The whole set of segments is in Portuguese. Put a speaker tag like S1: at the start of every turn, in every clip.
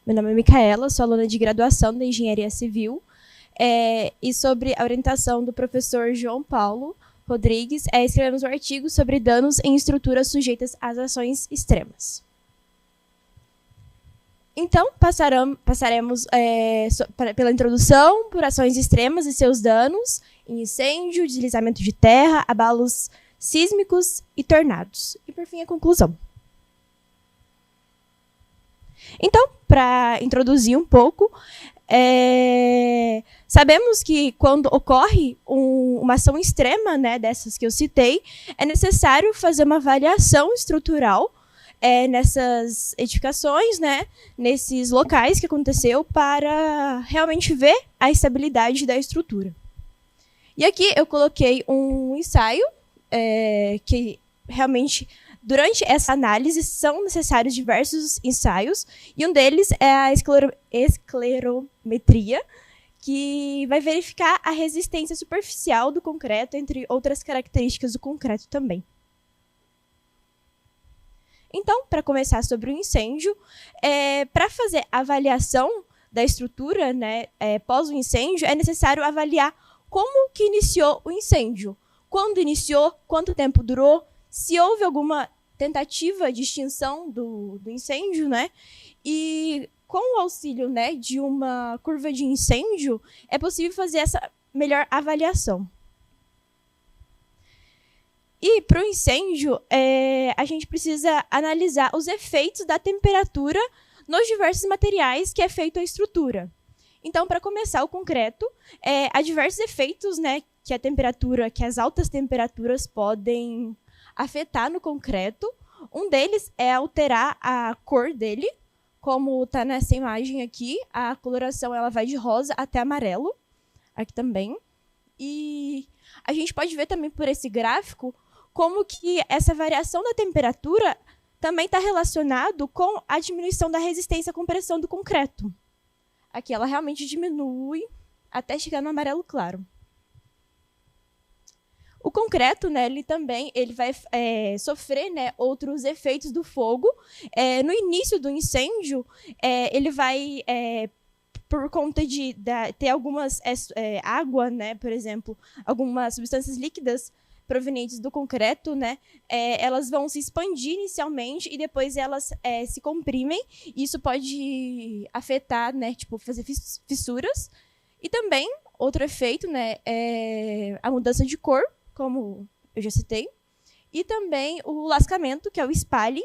S1: Meu nome é Micaela, sou aluna de graduação da Engenharia Civil, e sobre a orientação do professor João Paulo Rodrigues, escrevemos um artigo sobre danos em estruturas sujeitas às ações extremas. Então, passaremos pela introdução, por ações extremas e seus danos em incêndio, deslizamento de terra, abalos sísmicos e tornados. E, por fim, a conclusão. Então, para introduzir um pouco, sabemos que quando ocorre uma ação extrema, né, dessas que eu citei, é necessário fazer uma avaliação estrutural nessas edificações, né, nesses locais que aconteceu, para realmente ver a estabilidade da estrutura. E aqui eu coloquei um ensaio que realmente, durante essa análise, são necessários diversos ensaios, e um deles é a esclerometria, que vai verificar a resistência superficial do concreto, entre outras características do concreto também. Então, para começar sobre o incêndio, para fazer a avaliação da estrutura, né, pós o incêndio, é necessário avaliar como que iniciou o incêndio, quando iniciou, quanto tempo durou, se houve alguma tentativa de extinção do incêndio, né? E com o auxílio, né, de uma curva de incêndio, é possível fazer essa melhor avaliação. E para o incêndio, a gente precisa analisar os efeitos da temperatura nos diversos materiais que é feito a estrutura. Então, para começar, o concreto, há diversos efeitos, né, que as altas temperaturas podem afetar no concreto. Um deles é alterar a cor dele, como está nessa imagem aqui. A coloração ela vai de rosa até amarelo, aqui também. E a gente pode ver também por esse gráfico como que essa variação da temperatura também está relacionado com a diminuição da resistência à compressão do concreto. Aqui ela realmente diminui até chegar no amarelo claro. O concreto, né, ele vai sofrer, né, outros efeitos do fogo. No início do incêndio, ele vai, por conta de ter algumas água, né, por exemplo, algumas substâncias líquidas provenientes do concreto, né, elas vão se expandir inicialmente e depois elas se comprimem. Isso pode afetar, né, tipo, fazer fissuras. E também, outro efeito, né, é a mudança de cor, como eu já citei, e também o lascamento, que é o espalhe,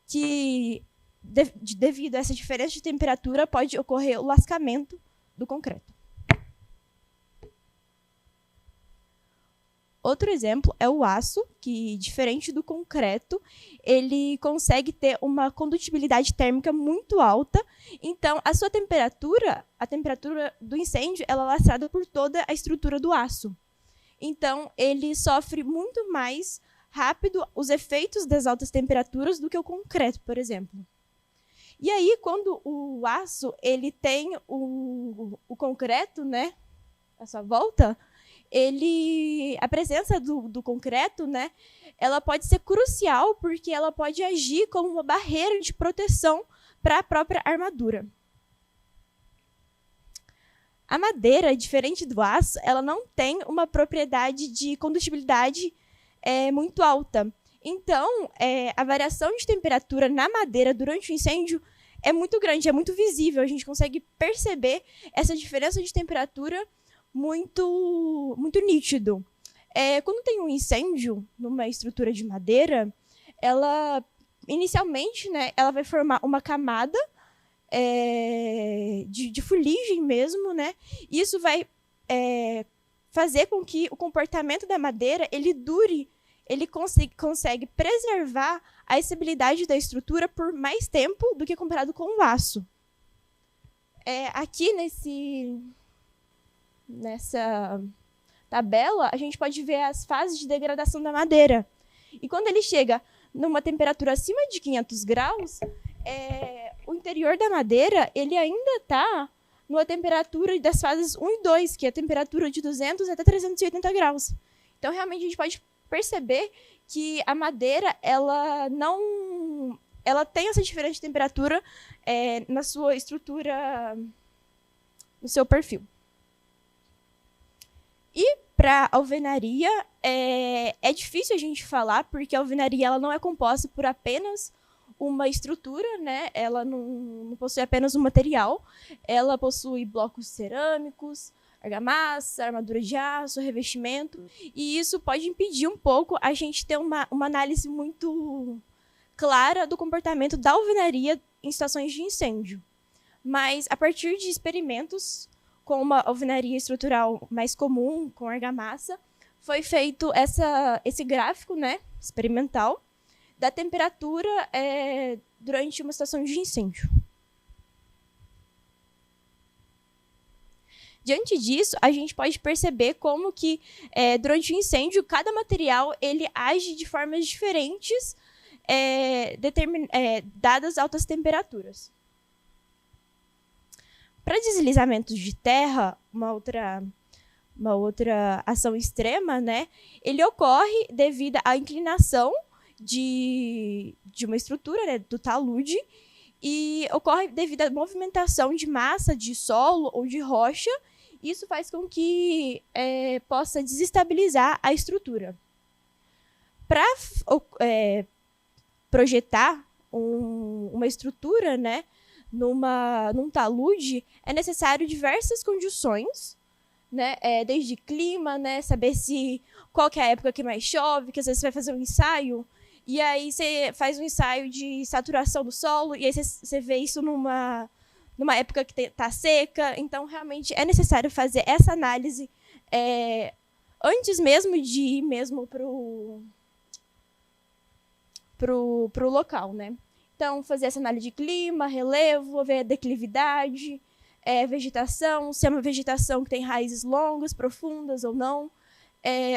S1: que devido a essa diferença de temperatura pode ocorrer o lascamento do concreto. Outro exemplo é o aço, que, diferente do concreto, ele consegue ter uma condutibilidade térmica muito alta. Então, a sua temperatura, a temperatura do incêndio, ela é lastrada por toda a estrutura do aço. Então, ele sofre muito mais rápido os efeitos das altas temperaturas do que o concreto, por exemplo. E aí, quando o aço ele tem o concreto, né, à sua volta, a presença do concreto, né, ela pode ser crucial, porque ela pode agir como uma barreira de proteção para a própria armadura. A madeira, diferente do aço, ela não tem uma propriedade de condutibilidade muito alta. Então, a variação de temperatura na madeira durante o incêndio é muito grande, é muito visível. A gente consegue perceber essa diferença de temperatura muito, muito nítido. Quando tem um incêndio numa estrutura de madeira, ela, inicialmente, né, ela vai formar uma camada de fuligem mesmo, né? Isso vai fazer com que o comportamento da madeira ele dure, ele consegue preservar a estabilidade da estrutura por mais tempo do que comparado com o aço. Aqui nessa tabela, a gente pode ver as fases de degradação da madeira. E quando ele chega numa temperatura acima de 500 graus, o interior da madeira ele ainda está numa temperatura das fases 1 e 2, que é a temperatura de 200 até 380 graus. Então, realmente, a gente pode perceber que a madeira ela não ela tem essa diferença de temperatura na sua estrutura, no seu perfil. E para a alvenaria, é difícil a gente falar, porque a alvenaria ela não é composta por apenas uma estrutura, né? Ela não possui apenas um material, ela possui blocos cerâmicos, argamassa, armadura de aço, revestimento, e isso pode impedir um pouco a gente ter uma análise muito clara do comportamento da alvenaria em situações de incêndio. Mas, a partir de experimentos com uma alvenaria estrutural mais comum, com argamassa, foi feito esse gráfico, né, experimental da temperatura durante uma situação de incêndio. Diante disso, a gente pode perceber como que, durante o incêndio, cada material ele age de formas diferentes, dadas altas temperaturas. Para deslizamentos de terra, uma outra ação extrema, né, ele ocorre devido à inclinação de uma estrutura, né, do talude, e ocorre devido à movimentação de massa de solo ou de rocha. Isso faz com que possa desestabilizar a estrutura. Para projetar uma estrutura, né, num talude, é necessário diversas condições, né, desde clima, né, saber qual que é a época que mais chove, que às vezes você vai fazer um ensaio, e aí você faz um ensaio de saturação do solo, e aí você vê isso numa época que está seca. Então, realmente, é necessário fazer essa análise antes mesmo de ir mesmo pro local, né? Então, fazer essa análise de clima, relevo, ver a declividade, vegetação, se é uma vegetação que tem raízes longas, profundas ou não,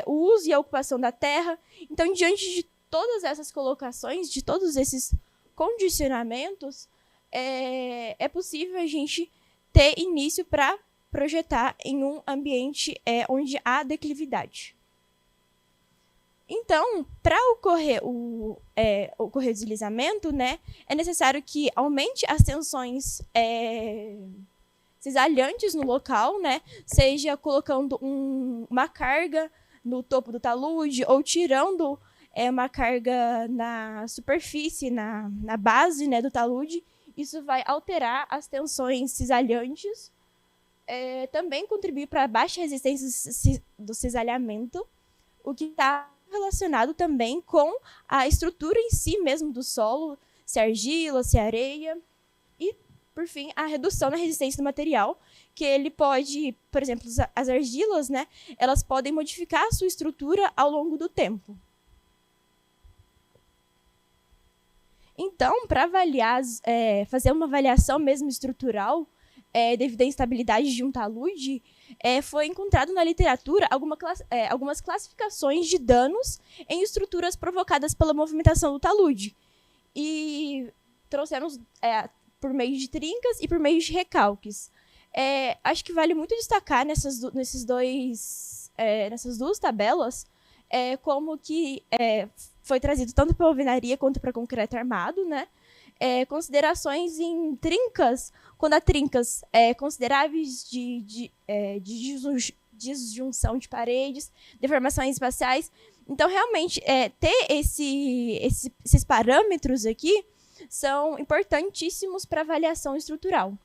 S1: o uso e a ocupação da terra. Então, diante de todas essas colocações, de todos esses condicionamentos, é possível a gente ter início para projetar em um ambiente onde há declividade. Então, para ocorrer o deslizamento, né, é necessário que aumente as tensões cisalhantes no local, né, seja colocando uma carga no topo do talude ou tirando uma carga na superfície, na base, né, do talude. Isso vai alterar as tensões cisalhantes, também contribuir para a baixa resistência do cisalhamento, o que está relacionado também com a estrutura em si mesmo do solo, se é argila, se é areia, e, por fim, a redução na resistência do material, que ele pode, por exemplo, as argilas, né, elas podem modificar a sua estrutura ao longo do tempo. Então, para avaliar, fazer uma avaliação mesmo estrutural, devido à instabilidade de um talude, foi encontrado na literatura algumas classificações de danos em estruturas provocadas pela movimentação do talude. E trouxemos por meio de trincas e por meio de recalques. Acho que vale muito destacar nessas duas tabelas como que foi trazido tanto para a alvenaria quanto para concreto armado, né? Considerações em trincas, quando há trincas consideráveis de disjunção de paredes, deformações espaciais. Então, realmente, ter esses parâmetros aqui são importantíssimos para avaliação estrutural.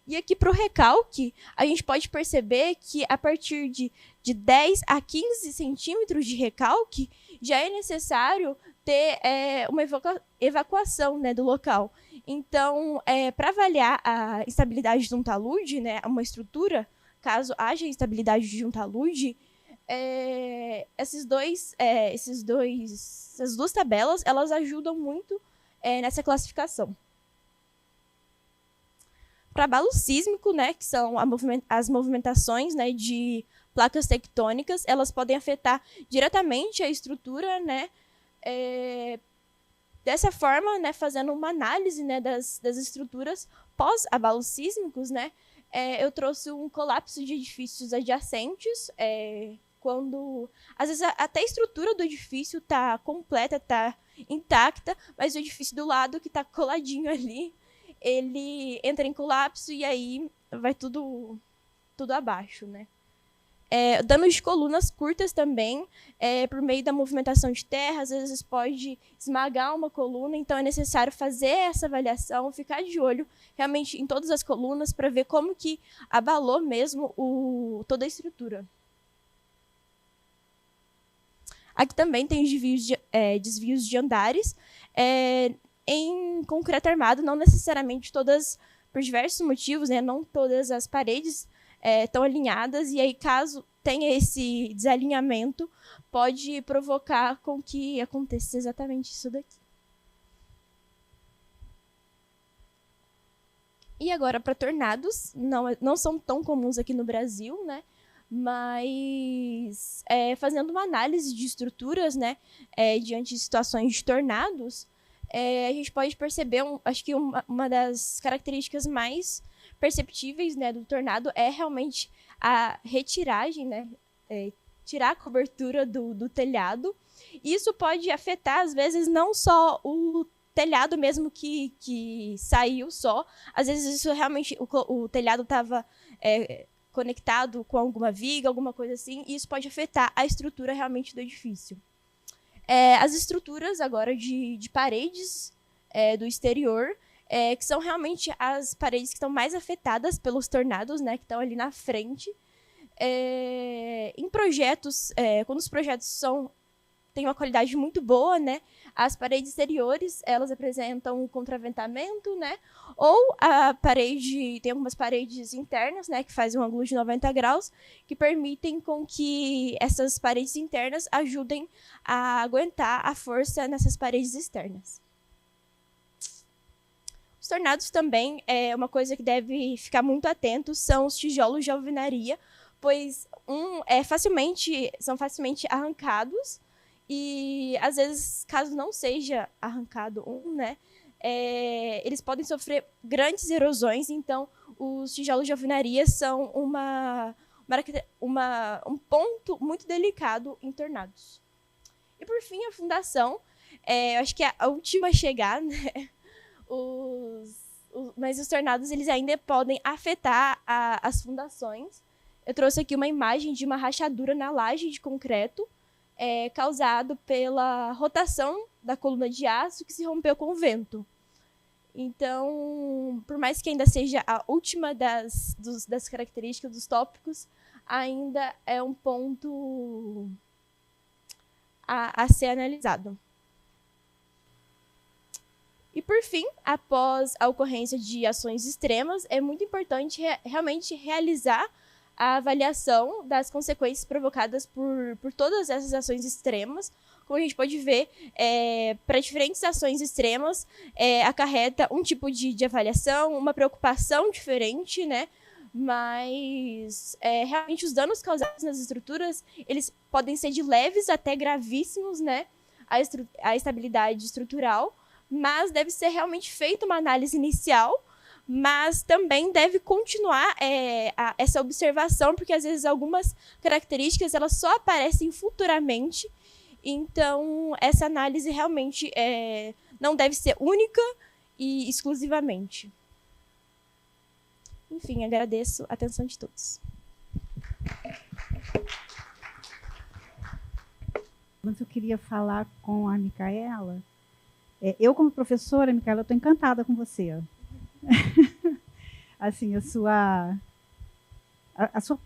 S1: E aqui, para o recalque, a gente pode perceber que, a partir de 10 a 15 centímetros de recalque, já é necessário ter uma evacuação, né, do local. Então, para avaliar a estabilidade de um talude, né, uma estrutura, caso haja instabilidade de um talude, essas duas tabelas, elas ajudam muito nessa classificação. Para abalo sísmico, né, que são as movimentações, né, de placas tectônicas, elas podem afetar diretamente a estrutura, né, dessa forma, né, fazendo uma análise, né, das estruturas pós-abalos sísmicos, né, eu trouxe um colapso de edifícios adjacentes, quando, às vezes, até a estrutura do edifício está completa, está intacta, mas o edifício do lado, que está coladinho ali, ele entra em colapso e aí vai tudo abaixo, né? Danos de colunas curtas também, por meio da movimentação de terra, às vezes pode esmagar uma coluna, então é necessário fazer essa avaliação, ficar de olho realmente em todas as colunas para ver como que abalou mesmo toda a estrutura. Aqui também tem desvios de andares em concreto armado, não necessariamente todas, por diversos motivos, né, não todas as paredes estão alinhadas, e aí caso tenha esse desalinhamento, pode provocar com que aconteça exatamente isso daqui. E agora para tornados, não são tão comuns aqui no Brasil, né? Mas fazendo uma análise de estruturas, né, diante de situações de tornados, a gente pode perceber, acho que uma das características mais perceptíveis, né, do tornado é realmente a retiragem, né, tirar a cobertura do telhado. Isso pode afetar, às vezes, não só o telhado mesmo que saiu só, às vezes isso realmente, o telhado estava conectado com alguma viga, alguma coisa assim, e isso pode afetar a estrutura realmente do edifício. As estruturas agora de paredes do exterior, que são realmente as paredes que estão mais afetadas pelos tornados, né, que estão ali na frente. Em projetos, quando os projetos têm uma qualidade muito boa, né, as paredes exteriores, elas apresentam um contraventamento, né, ou tem algumas paredes internas, né, que fazem um ângulo de 90 graus, que permitem com que essas paredes internas ajudem a aguentar a força nessas paredes externas. Os tornados também, uma coisa que deve ficar muito atento, são os tijolos de alvenaria, pois são facilmente arrancados, e às vezes, caso não seja arrancado né, eles podem sofrer grandes erosões. Então os tijolos de alvenaria são um ponto muito delicado em tornados. E por fim, a fundação, eu acho que é a última a chegar, né? Mas os tornados eles ainda podem afetar as fundações. Eu trouxe aqui uma imagem de uma rachadura na laje de concreto, causado pela rotação da coluna de aço que se rompeu com o vento. Então, por mais que ainda seja a última das características dos tópicos, ainda é um ponto a ser analisado. E, por fim, após a ocorrência de ações extremas, é muito importante realmente realizar a avaliação das consequências provocadas por todas essas ações extremas. Como a gente pode ver, para diferentes ações extremas, acarreta um tipo de avaliação, uma preocupação diferente, né? Mas realmente os danos causados nas estruturas, eles podem ser de leves até gravíssimos, né? A estabilidade estrutural, mas deve ser realmente feita uma análise inicial, mas também deve continuar essa observação, porque às vezes algumas características elas só aparecem futuramente, então essa análise realmente não deve ser única e exclusivamente. Enfim, agradeço a atenção de todos.
S2: Eu queria falar com a Micaela. Eu, como professora, Micaela, estou encantada com você. Assim, a sua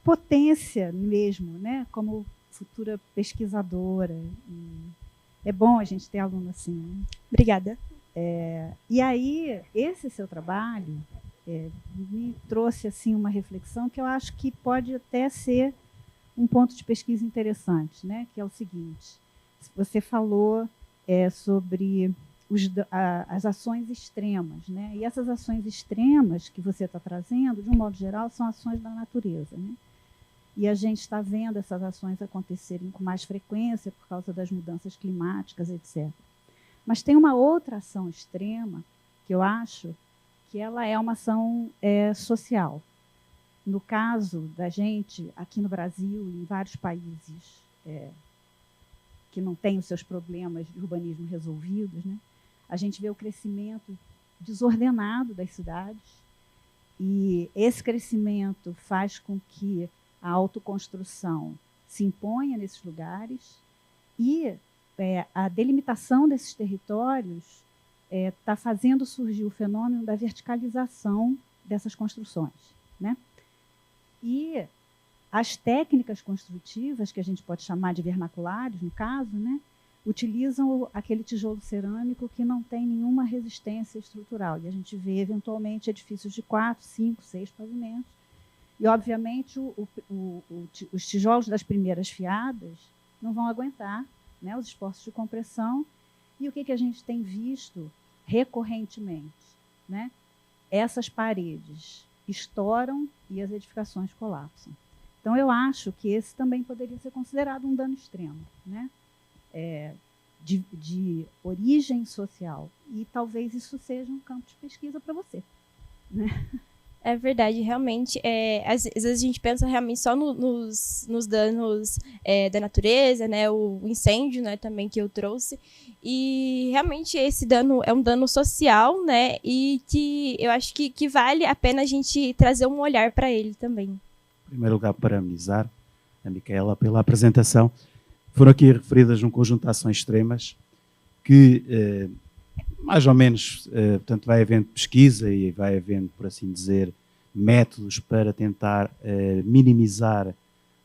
S2: potência mesmo, né? Como futura pesquisadora. É bom a gente ter aluno assim, né?
S1: Obrigada.
S2: E aí, esse seu trabalho me trouxe assim uma reflexão que eu acho que pode até ser um ponto de pesquisa interessante, né? Que é o seguinte: você falou sobre as ações extremas, né? E essas ações extremas que você está trazendo, de um modo geral, são ações da natureza, né? E a gente está vendo essas ações acontecerem com mais frequência por causa das mudanças climáticas, etc. Mas tem uma outra ação extrema que eu acho que ela é uma ação social. No caso da gente, aqui no Brasil e em vários países que não têm os seus problemas de urbanismo resolvidos, né? A gente vê o crescimento desordenado das cidades, e esse crescimento faz com que a autoconstrução se imponha nesses lugares, e a delimitação desses territórios está fazendo surgir o fenômeno da verticalização dessas construções, né? E as técnicas construtivas, que a gente pode chamar de vernaculares, no caso, né, utilizam aquele tijolo cerâmico que não tem nenhuma resistência estrutural. E a gente vê, eventualmente, edifícios de 4, 5, 6 pavimentos. E, obviamente, os tijolos das primeiras fiadas não vão aguentar, né, os esforços de compressão. E o que a gente tem visto recorrentemente, né? Essas paredes estouram e as edificações colapsam. Então, eu acho que esse também poderia ser considerado um dano extremo, né? De origem social. E talvez isso seja um campo de pesquisa para você, né?
S1: É verdade, realmente. Às vezes a gente pensa realmente só nos danos da natureza, né? O incêndio, né, também que eu trouxe. E realmente esse dano é um dano social, né? E que eu acho que vale a pena a gente trazer um olhar para ele também.
S3: Em primeiro lugar, parabenizar a Micaela pela apresentação. Foram aqui referidas um conjunto de ações extremas que, mais ou menos, portanto, vai havendo pesquisa e vai havendo, por assim dizer, métodos para tentar minimizar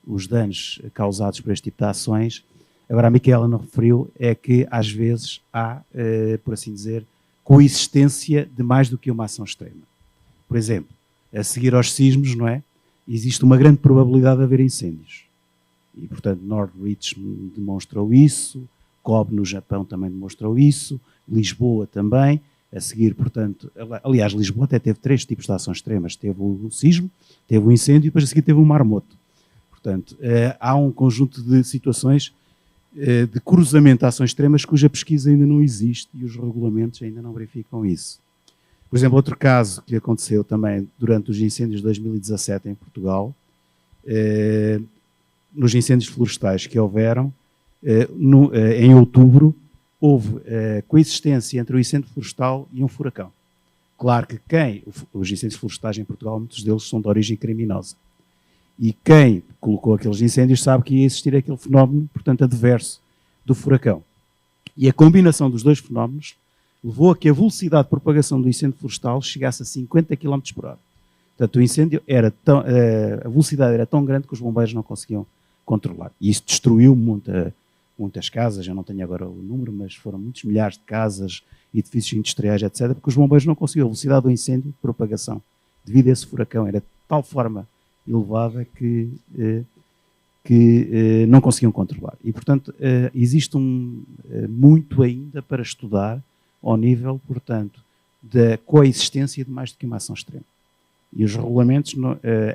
S3: os danos causados por este tipo de ações. Agora, a Micaela não referiu é que, às vezes, há, por assim dizer, coexistência de mais do que uma ação extrema. Por exemplo, a seguir aos sismos, não é? Existe uma grande probabilidade de haver incêndios. E, portanto, Northridge demonstrou isso, Kobe, no Japão, também demonstrou isso, Lisboa também. A seguir, portanto, aliás, Lisboa até teve 3 tipos de ações extremas. Teve o sismo, teve o incêndio e depois a seguir teve o maremoto. Portanto, há um conjunto de situações de cruzamento de ações extremas cuja pesquisa ainda não existe e os regulamentos ainda não verificam isso. Por exemplo, outro caso que aconteceu também durante os incêndios de 2017 em Portugal, nos incêndios florestais que houveram, em outubro, houve coexistência entre o incêndio florestal e um furacão. Claro que os incêndios florestais em Portugal, muitos deles são de origem criminosa. E quem colocou aqueles incêndios sabe que ia existir aquele fenómeno, portanto, adverso do furacão. E a combinação dos dois fenómenos levou a que a velocidade de propagação do incêndio florestal chegasse a 50 km por hora. Portanto, o incêndio a velocidade era tão grande que os bombeiros não conseguiam controlar. E isso destruiu muitas casas, eu não tenho agora o número, mas foram muitos milhares de casas, edifícios industriais, etc., porque os bombeiros não conseguiam. A velocidade do incêndio de propagação, devido a esse furacão, era de tal forma elevada que não conseguiam controlar. E, portanto, existe muito ainda para estudar ao nível, portanto, da coexistência de mais do que uma ação extrema. E os regulamentos,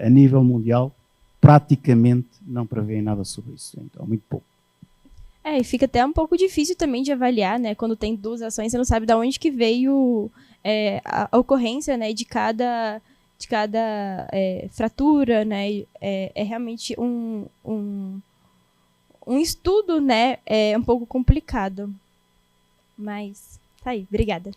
S3: a nível mundial, praticamente não prevêem nada sobre isso. Então, muito pouco.
S1: E fica até um pouco difícil também de avaliar, né? Quando tem 2 ações, você não sabe de onde que veio a ocorrência, né, de cada fratura, né? É realmente um estudo, né? Um pouco complicado. Mas tá aí, obrigada.